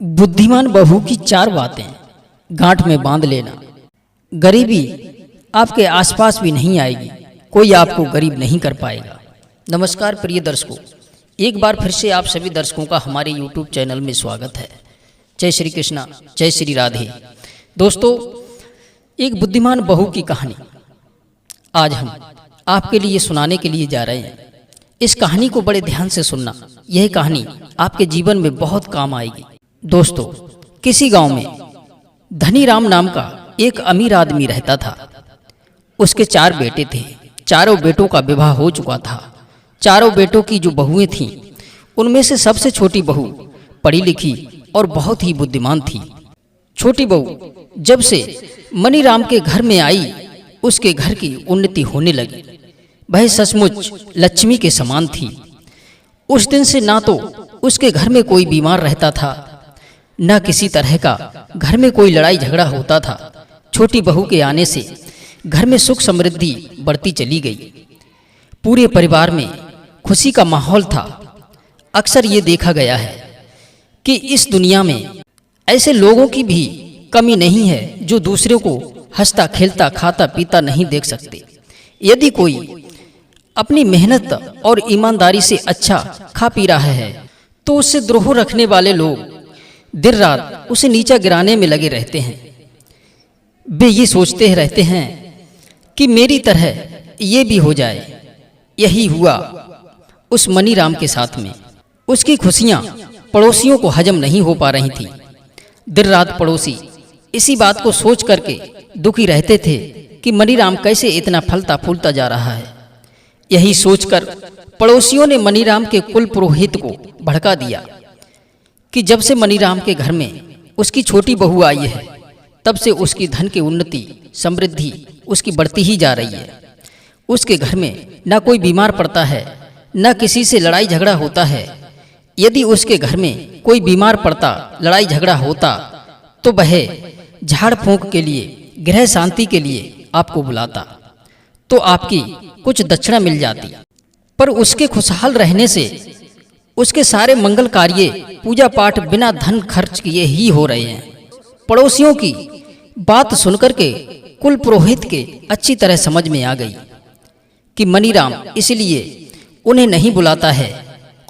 बुद्धिमान बहू की 4 बातें गांठ में बांध लेना। गरीबी आपके आसपास भी नहीं आएगी, कोई आपको गरीब नहीं कर पाएगा। नमस्कार प्रिय दर्शकों, एक बार फिर से आप सभी दर्शकों का हमारे YouTube चैनल में स्वागत है। जय श्री कृष्णा, जय श्री राधे। दोस्तों, एक बुद्धिमान बहू की कहानी आज हम आपके लिए सुनाने के लिए जा रहे हैं। इस कहानी को बड़े ध्यान से सुनना, यह कहानी आपके जीवन में बहुत काम आएगी। दोस्तों, किसी गांव में धनी राम नाम का एक अमीर आदमी रहता था। उसके 4 बेटे थे। चारों बेटों का विवाह हो चुका था। चारों बेटों की जो बहुएं थीं, उनमें से सबसे छोटी बहू पढ़ी लिखी और बहुत ही बुद्धिमान थी। छोटी बहू जब से मनीराम के घर में आई, उसके घर की उन्नति होने लगी। वह सचमुच लक्ष्मी के समान थी। उस दिन से ना तो उसके घर में कोई बीमार रहता था, न किसी तरह का घर में कोई लड़ाई झगड़ा होता था। छोटी बहू के आने से घर में सुख समृद्धि बढ़ती चली गई। पूरे परिवार में खुशी का माहौल था। अक्सर ये देखा गया है कि इस दुनिया में ऐसे लोगों की भी कमी नहीं है जो दूसरों को हंसता खेलता खाता पीता नहीं देख सकते। यदि कोई अपनी मेहनत और ईमानदारी से अच्छा खा पी रहा है तो उससे द्रोह रखने वाले लोग दिन रात उसे नीचा गिराने में लगे रहते हैं। वे ये सोचते रहते हैं कि मेरी तरह ये भी हो जाए। यही हुआ उस मनीराम के साथ में। उसकी खुशियां पड़ोसियों को हजम नहीं हो पा रही थी। दिन रात पड़ोसी इसी बात को सोच करके दुखी रहते थे कि मनीराम कैसे इतना फलता फूलता जा रहा है। यही सोचकर पड़ोसियों ने मनीराम के कुल पुरोहित को भड़का दिया कि जब से मनीराम के घर में उसकी छोटी बहू आई है, तब से उसकी धन की उन्नति समृद्धि उसकी बढ़ती ही जा रही है। उसके घर में न कोई बीमार पड़ता है, न किसी से लड़ाई झगड़ा होता है। यदि उसके घर में कोई बीमार पड़ता, लड़ाई झगड़ा होता, तो वह झाड़ फूंक के लिए, गृह शांति के लिए आपको बुलाता, तो आपकी कुछ दक्षिणा मिल जाती। पर उसके खुशहाल रहने से उसके सारे मंगल कार्य पूजा पाठ बिना धन खर्च किए ही हो रहे हैं। पड़ोसियों की बात सुनकर के कुल पुरोहित के अच्छी तरह समझ में आ गई कि मनीराम इसलिए उन्हें नहीं बुलाता है।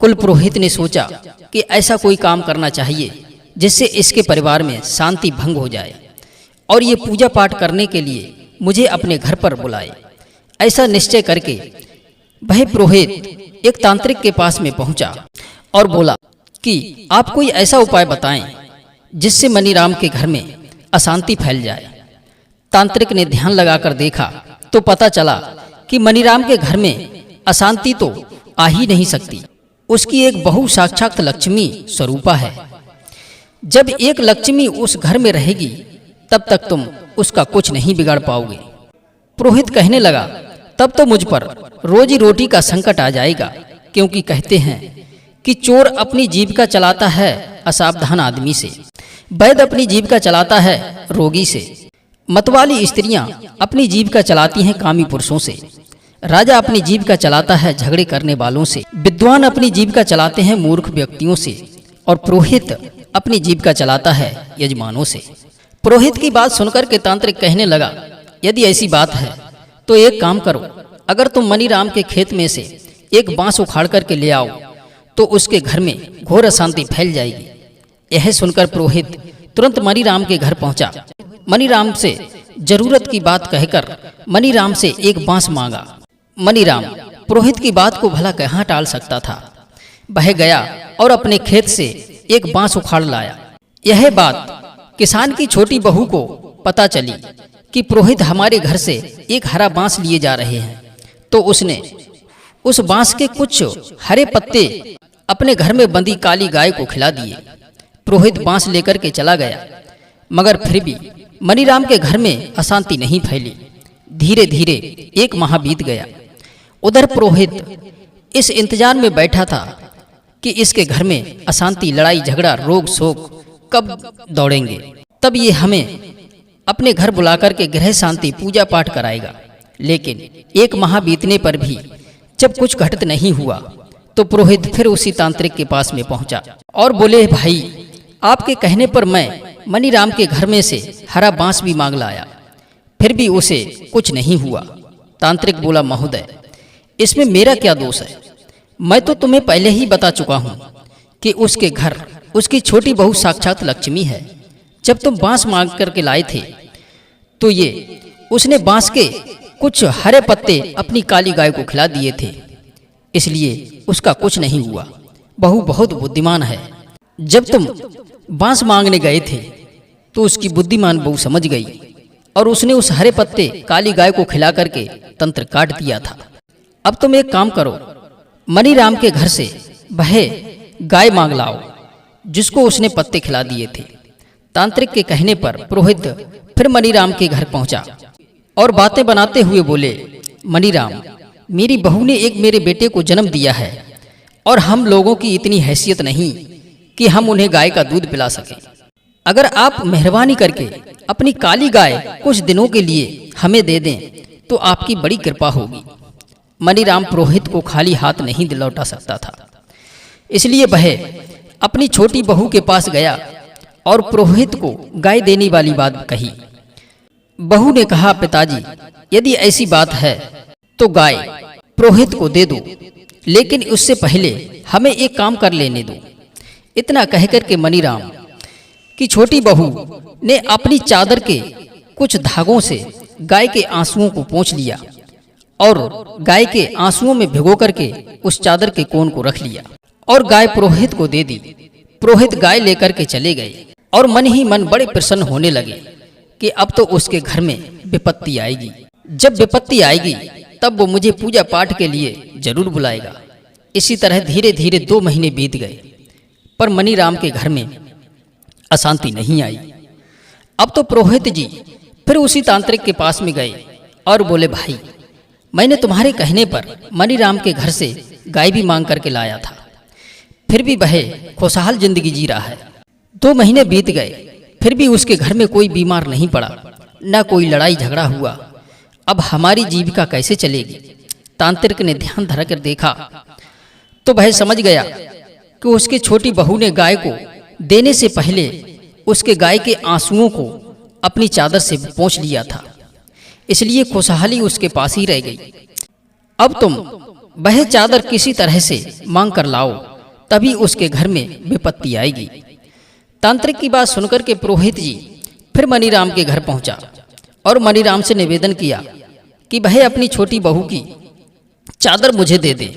कुल पुरोहित ने सोचा कि ऐसा कोई काम करना चाहिए जिससे इसके परिवार में शांति भंग हो जाए और ये पूजा पाठ करने के लिए मुझे अपने घर पर बुलाए। ऐसा निश्चय करके वह पुरोहित एक तांत्रिक के पास में पहुंचा और बोला कि आप कोई ऐसा उपाय बताएं जिससे मनीराम के घर में अशांति फैल जाए। तांत्रिक ने ध्यान लगाकर देखा तो पता चला कि मनीराम के घर में अशांति तो आ ही नहीं सकती। उसकी एक बहू साक्षात लक्ष्मी स्वरूपा है। जब एक लक्ष्मी उस घर में रहेगी तब तक तुम उसका कुछ नहीं बिगाड़ पाओगे। पुरोहित कहने लगा, तब तो मुझ पर रोजी रोटी का संकट आ जाएगा, क्योंकि कहते हैं कि चोर अपनी जीविका चलाता है असावधान आदमी से, वैद्य अपनी जीविका चलाता है रोगी से, मतवाली स्त्रियां अपनी जीविका चलाती हैं कामी पुरुषों से, राजा अपनी जीविका चलाता है झगड़े करने वालों से, विद्वान अपनी जीविका चलाते हैं मूर्ख व्यक्तियों से, और पुरोहित अपनी जीविका चलाता है यजमानों से। पुरोहित की बात सुनकर के तांत्रिक कहने लगा, यदि ऐसी बात है तो एक काम करो, अगर तुम मनीराम के खेत में से एक बांस उखाड़ करके ले आओ तो उसके घर में घोर अशांति फैल जाएगी। यह सुनकर पुरोहित तुरंत मनीराम के घर पहुंचा। मनीराम से जरूरत की बात कहकर मनीराम से एक बांस मांगा। मनीराम पुरोहित की बात को भला कहाँ टाल सकता था। वह गया और अपने खेत से एक बांस उखाड़ लाया। यह बात किसान की छोटी बहू को पता चली कि पुरोहित हमारे घर से एक हरा बांस लिए जा रहे हैं, तो उसने उस बांस के कुछ हरे पत्ते अपने घर में बंधी काली गाय को खिला दिए। पुरोहित बांस लेकर के चला गया, मगर फिर भी मनीराम के घर में अशांति नहीं फैली। धीरे धीरे 1 माह बीत गया। उधर पुरोहित इस इंतजार में बैठा था कि इसके घर में अशांति, लड़ाई झगड़ा, रोग शोक कब दौड़ेंगे, तब ये हमें अपने घर बुलाकर के गृह शांति पूजा पाठ कराएगा। लेकिन 1 माह बीतने पर भी जब कुछ घटित नहीं हुआ तो पुरोहित फिर उसी तांत्रिक के पास में पहुंचा और बोले, भाई आपके कहने पर मैं मनीराम के घर में से हरा बांस भी मांग लाया, फिर भी उसे कुछ नहीं हुआ। तांत्रिक बोला, महोदय, इसमें मेरा क्या दोष है? मैं तो तुम्हें पहले ही बता चुका हूं कि उसके घर उसकी छोटी बहू साक्षात लक्ष्मी है। जब तुम बांस मांग करके लाए थे तो ये उसने बांस के कुछ हरे पत्ते अपनी काली गाय को खिला दिए थे, इसलिए उसका कुछ नहीं हुआ। बहू बहुत बुद्धिमान है। जब तुम बांस मांगने गए थे तो उसकी बुद्धिमान बहू समझ गई और उसने उस हरे पत्ते काली गाय को खिला करके तंत्र काट दिया था। अब तुम एक काम करो, मनीराम के घर से वह गाय मांग लाओ जिसको उसने पत्ते खिला दिए थे। तांत्रिक के कहने पर पुरोहित फिर मनीराम के घर पहुंचा और बातें बनाते हुए बोले, मनीराम, मेरी बहू ने एक मेरे बेटे को जन्म दिया है और हम लोगों की इतनी हैसियत नहीं कि हम उन्हें गाय का दूध पिला सकें। अगर आप मेहरबानी करके अपनी काली गाय कुछ दिनों के लिए हमें दे दें तो आपकी बड़ी कृपा होगी। मनीराम पुरोहित को खाली हाथ नहीं लौटा सकता था, इसलिए वह अपनी छोटी बहू के पास गया और पुरोहित को गाय देने वाली बात कही। बहू ने कहा, पिताजी, यदि ऐसी बात है तो गाय पुरोहित को दे दो, लेकिन उससे पहले हमें एक काम कर लेने दो। इतना कहकर के मनीराम की छोटी बहू ने अपनी चादर के कुछ धागों से गाय के आंसुओं को पोंछ लिया और गाय के आंसुओं में भिगो करके उस चादर के कोन को रख लिया और गाय पुरोहित को दे दी। पुरोहित गाय लेकर के चले गए और मन ही मन बड़े प्रसन्न होने लगे कि अब तो उसके घर में विपत्ति आएगी। जब विपत्ति आएगी तब वो मुझे पूजा पाठ के लिए जरूर बुलाएगा। इसी तरह धीरे धीरे 2 महीने बीत गए, पर मनीराम के घर में अशांति नहीं आई। अब तो पुरोहित जी फिर उसी तांत्रिक के पास में गए और बोले, भाई, मैंने तुम्हारे कहने पर मनीराम के घर से गाय भी मांग करके लाया था, फिर भी वह खुशहाल जिंदगी जी रहा है। 2 महीने बीत गए, फिर भी उसके घर में कोई बीमार नहीं पड़ा, न कोई लड़ाई झगड़ा हुआ। अब हमारी जीविका कैसे चलेगी? तांत्रिक ने ध्यान धर कर देखा तो वह समझ गया कि उसकी छोटी बहू ने गाय को देने से पहले उसके गाय के आंसुओं को अपनी चादर से पोंछ लिया था, इसलिए खुशहाली उसके पास ही रह गई। अब तुम वह चादर किसी तरह से मांग कर लाओ, तभी उसके घर में विपत्ति आएगी। तांत्रिक की बात सुनकर के पुरोहित जी फिर मनीराम के घर पहुंचा और मनीराम से निवेदन किया कि वह अपनी छोटी बहू की चादर मुझे दे दे।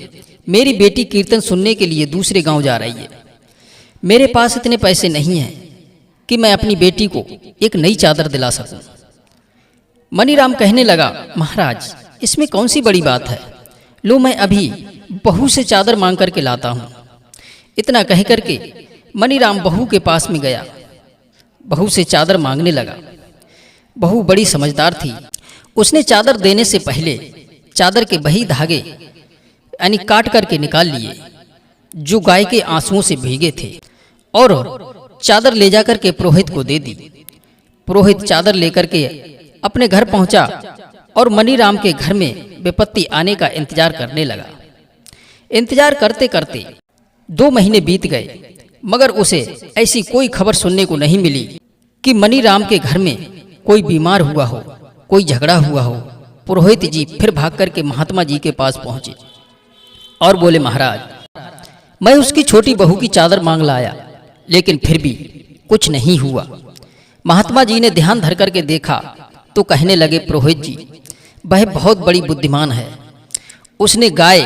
मेरी बेटी कीर्तन सुनने के लिए दूसरे गांव जा रही है। मेरे पास इतने पैसे नहीं हैं कि मैं अपनी बेटी को एक नई चादर दिला सकूं। मनीराम कहने लगा, महाराज, इसमें कौन सी बड़ी बात है? लो, मैं अभी बहू से चादर मांग करके लाता हूं। इतना कह करके मनीराम बहू के पास में गया, बहू से चादर मांगने लगा। बहू बड़ी समझदार थी। उसने चादर देने से पहले चादर के वही धागे यानी काट करके निकाल लिए जो गाय के आंसुओं से भीगे थे और चादर ले जाकर के पुरोहित को दे दी। पुरोहित चादर लेकर के अपने घर पहुंचा और मनीराम के घर में विपत्ति आने का इंतजार करने लगा। इंतजार करते करते 2 महीने बीत गए, मगर उसे ऐसी कोई खबर सुनने को नहीं मिली कि मनीराम के घर में कोई बीमार हुआ हो, कोई झगड़ा हुआ हो। पुरोहित जी फिर भाग करके महात्मा जी के पास पहुंचे और बोले, महाराज, मैं उसकी छोटी बहू की चादर मांग लाया, लेकिन फिर भी कुछ नहीं हुआ। महात्मा जी ने ध्यान धर करके देखा तो कहने लगे, पुरोहित जी, वह बहुत बड़ी बुद्धिमान है। उसने गाय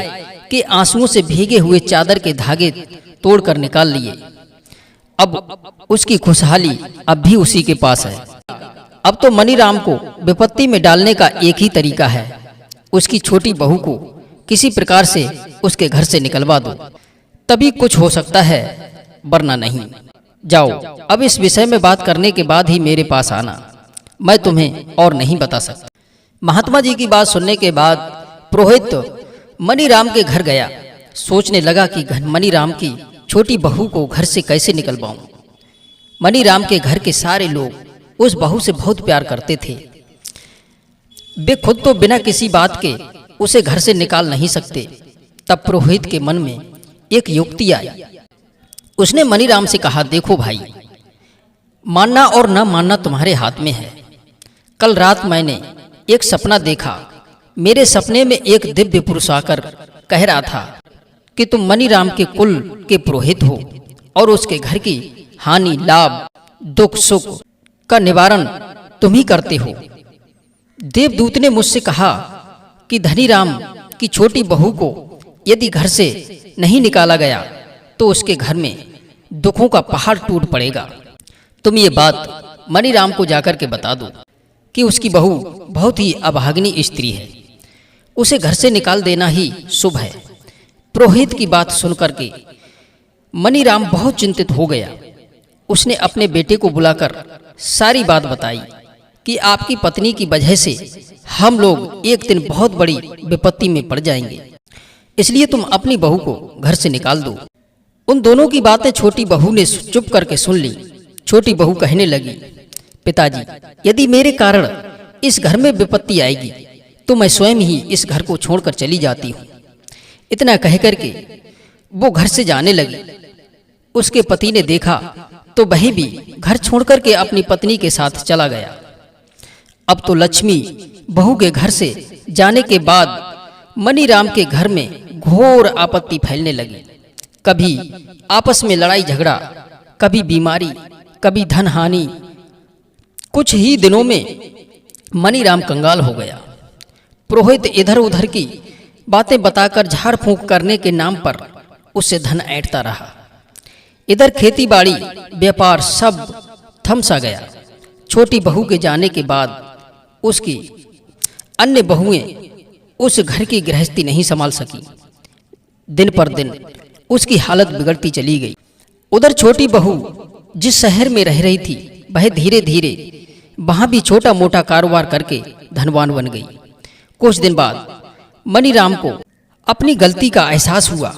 के आंसुओं से भीगे हुए चादर के धागे तोड़कर निकाल लिए। अब उसकी खुशहाली अब भी उसी के पास है। अब तो मनीराम को विपत्ति में डालने का एक ही तरीका है, उसकी छोटी बहू को किसी प्रकार से उसके घर से निकलवा दो, तभी कुछ हो सकता है, वरना नहीं। जाओ, अब इस विषय में बात करने के बाद ही मेरे पास आना, मैं तुम्हें और नहीं बता सकता। महात्मा जी की बात सुनने के बाद पुरोहित मनीराम के घर गया। सोचने लगा कि मनीराम की छोटी बहू को घर से कैसे निकलवाऊं। मनीराम के घर के सारे लोग उस बहू से बहुत प्यार करते थे। वे खुद तो बिना किसी बात के उसे घर से निकाल नहीं सकते। तब पुरोहित के मन में एक युक्ति आई। उसने मनीराम से कहा, देखो भाई, मानना और न मानना तुम्हारे हाथ में है। कल रात मैंने एक सपना देखा। मेरे सपने में एक दिव्य पुरुष आकर कह रहा था कि तुम मनीराम के कुल के पुरोहित हो और उसके घर की हानि, लाभ, दुख, सुख का निवारण तुम ही करते हो। देवदूत ने मुझसे कहा कि धनीराम की छोटी बहू को यदि घर से नहीं निकाला गया तो उसके घर में दुखों का पहाड़ टूट पड़ेगा। तुम ये बात मनीराम को जाकर के बता दो कि उसकी बहू बहुत ही अभागिनी स्त्री है, उसे घर से निकाल देना ही शुभ है। पुरोहित की बात सुनकर के मनीराम बहुत चिंतित हो गया। उसने अपने बेटे को बुलाकर सारी बात बताई कि आपकी पत्नी की वजह से हम लोग एक दिन बहुत बड़ी विपत्ति में पड़ जाएंगे, इसलिए तुम अपनी बहू को घर से निकाल दो। उन दोनों की बातें छोटी बहू ने चुप करके सुन ली। छोटी बहू कहने लगी, पिताजी, यदि मेरे कारण इस घर में विपत्ति आएगी तो मैं स्वयं ही इस घर को छोड़कर चली जाती हूँ। इतना कह करके वो घर से जाने लगी। उसके पति ने देखा तो वह भी घर छोड़कर के अपनी पत्नी के साथ चला गया। अब तो लक्ष्मी बहू के घर से जाने के बाद मनीराम के घर में घोर आपत्ति फैलने लगी। कभी आपस में लड़ाई झगड़ा, कभी बीमारी, कभी धन हानि। कुछ ही दिनों में मनीराम कंगाल हो गया। पुरोहित इधर उधर की बातें बताकर झाड़ फूंक करने के नाम पर उससे धन ऐंठता रहा। इधर खेती बाड़ी, व्यापार सब थम सा गया। छोटी बहू के जाने के बाद उसकी अन्य बहुएं उस घर की गृहस्थी नहीं संभाल सकी। दिन पर दिन उसकी हालत बिगड़ती चली गई। उधर छोटी बहू जिस शहर में रह रही थी वह धीरे धीरे वहां भी छोटा मोटा कारोबार करके धनवान बन गई। कुछ दिन बाद मनीराम को अपनी गलती का एहसास हुआ।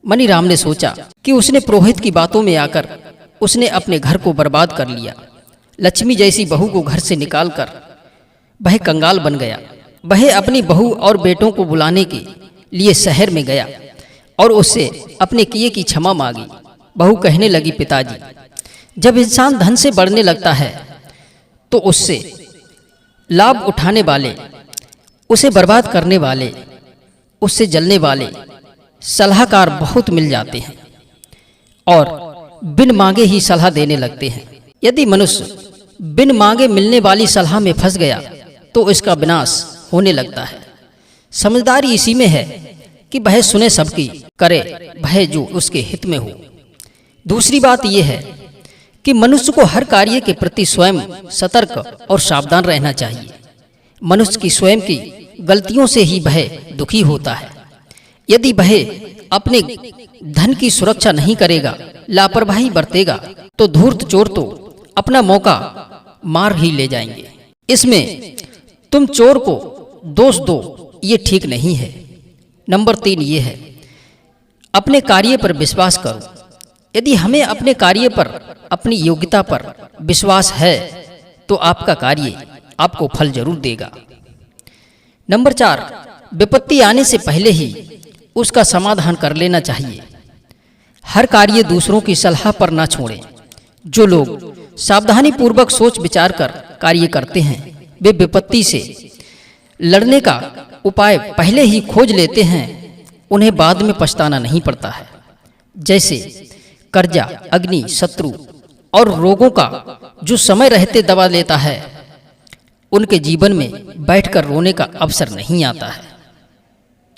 मनीराम ने सोचा कि उसने पुरोहित की बातों में आकर उसने अपने घर को बर्बाद कर लिया। लक्ष्मी जैसी बहू को घर से निकालकर वह कंगाल बन गया। वह अपनी बहू और बेटों को बुलाने के लिए शहर में गया और उससे अपने किए की क्षमा मांगी। बहू कहने लगी, पिताजी, जब इंसान धन से बढ़ने लगता है तो उससे लाभ उठाने वाले, उसे बर्बाद करने वाले, उससे जलने वाले सलाहकार बहुत मिल जाते हैं और बिन मांगे ही सलाह देने लगते हैं। यदि मनुष्य बिन मांगे मिलने वाली सलाह में फंस गया तो इसका विनाश होने लगता है। समझदारी इसी में है कि वह सुने सबकी, करे वह जो उसके हित में हो। दूसरी बात यह है कि मनुष्य को हर कार्य के प्रति स्वयं सतर्क और सावधान रहना चाहिए। मनुष्य की स्वयं की गलतियों से ही वह दुखी होता है। यदि वह अपने धन की सुरक्षा नहीं करेगा, लापरवाही बरतेगा, तो धूर्त चोर तो अपना मौका मार ही ले जाएंगे। इसमें तुम चोर को दोष दो, ये ठीक नहीं है। नंबर 3 ये है, अपने कार्य पर विश्वास करो। यदि हमें अपने कार्य पर, अपनी योग्यता पर विश्वास है तो आपका कार्य आपको फल जरूर देगा। नंबर 4, विपत्ति आने से पहले ही उसका समाधान कर लेना चाहिए। हर कार्य दूसरों की सलाह पर ना छोड़ें। जो लोग सावधानी पूर्वक सोच विचार कर कार्य करते हैं वे विपत्ति से लड़ने का उपाय पहले ही खोज लेते हैं। उन्हें बाद में पछताना नहीं पड़ता है। जैसे कर्जा, अग्नि, शत्रु और रोगों का जो समय रहते दबा लेता है, उनके जीवन में बैठकर रोने का अवसर नहीं आता है।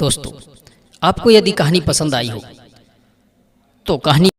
दोस्तों, आपको यदि कहानी पसंद आई हो तो कहानी